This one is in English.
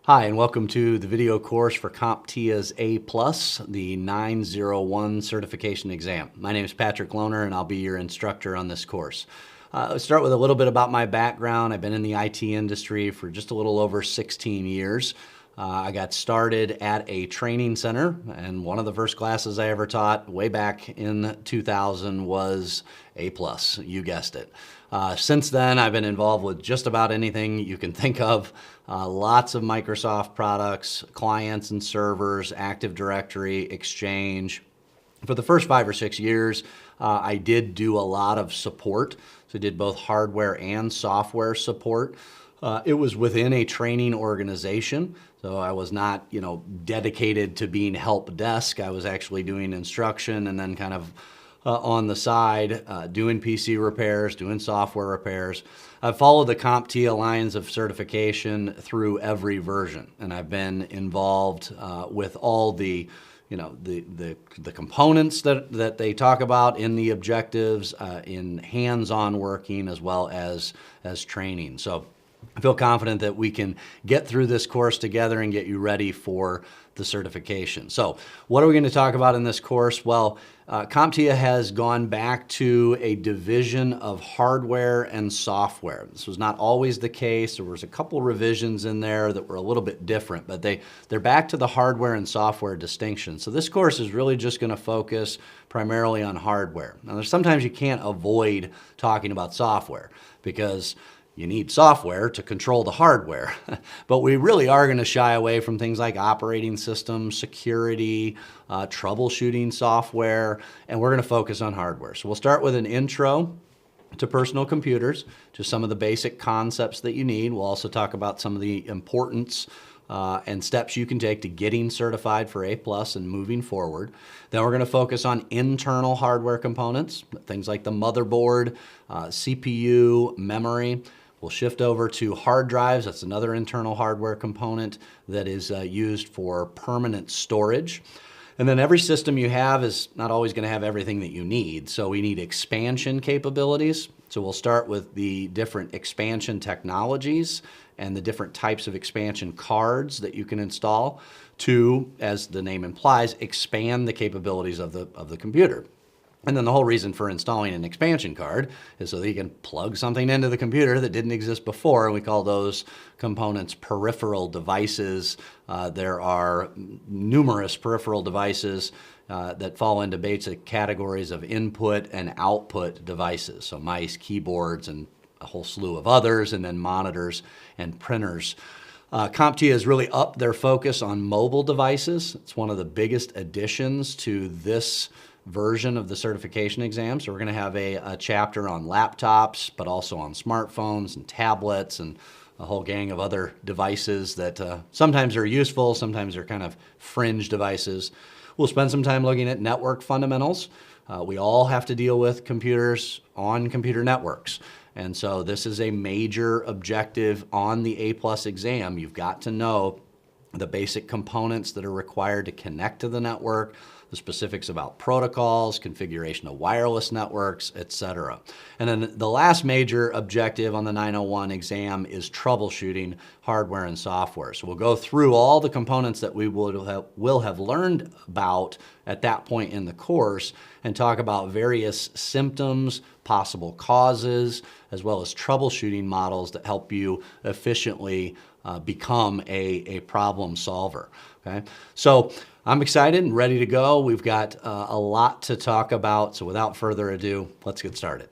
Hi, and welcome to the video course for CompTIA's APlus, the 901 certification exam. My name is Patrick Lohner, and I'll be your instructor on this course. Let's start with a little bit about my background. I've been in the IT industry for just a little over 16 years. I got started at a training center, and one of the first classes I ever taught way back in 2000 was APlus. You guessed it. Since then, I've been involved with just about anything you can think of. Lots of Microsoft products, clients and servers, Active Directory, Exchange. For the first 5 or 6 years, I did do a lot of support. So I did both hardware and software support. It was within a training organization. So I was not, dedicated to being help desk. I was actually doing instruction and then kind of on the side, doing PC repairs, doing software repairs. I've followed the CompTIA lines of certification through every version, and I've been involved with all the components that they talk about in the objectives, in hands-on working as well as training. So I feel confident that we can get through this course together and get you ready for the certification. So what are we going to talk about in this course? Well, CompTIA has gone back to a division of hardware and software. This was not always the case. There was a couple revisions in there that were a little bit different, but they're back to the hardware and software distinction. So this course is really just going to focus primarily on hardware. Now, there's sometimes you can't avoid talking about software because you need software to control the hardware, but we really are going to shy away from things like operating systems, security, troubleshooting software, and we're going to focus on hardware. So we'll start with an intro to personal computers, just some of the basic concepts that you need. We'll also talk about some of the importance and steps you can take to getting certified for APlus and moving forward. Then we're going to focus on internal hardware components, things like the motherboard, CPU, memory. We'll shift over to hard drives. That's another internal hardware component that is used for permanent storage. And then every system you have is not always going to have everything that you need. So we need expansion capabilities. So we'll start with the different expansion technologies and the different types of expansion cards that you can install to, as the name implies, expand the capabilities of the computer. And then the whole reason for installing an expansion card is so that you can plug something into the computer that didn't exist before. And we call those components peripheral devices. There are numerous peripheral devices that fall into basic categories of input and output devices. So mice, keyboards, and a whole slew of others, and then monitors and printers. CompTIA has really upped their focus on mobile devices. It's one of the biggest additions to this version of the certification exam. So we're going to have a chapter on laptops, but also on smartphones and tablets and a whole gang of other devices that sometimes are useful, sometimes they're kind of fringe devices. We'll spend some time looking at network fundamentals. We all have to deal with computers on computer networks. And so this is a major objective on the APlus exam. You've got to know the basic components that are required to connect to the network, the specifics about protocols, configuration of wireless networks, etc. And then the last major objective on the 901 exam is troubleshooting hardware and software. So we'll go through all the components that we will have learned about at that point in the course and talk about various symptoms, possible causes, as well as troubleshooting models that help you efficiently become a problem solver. Okay, so I'm excited and ready to go. We've got a lot to talk about. So without further ado, let's get started.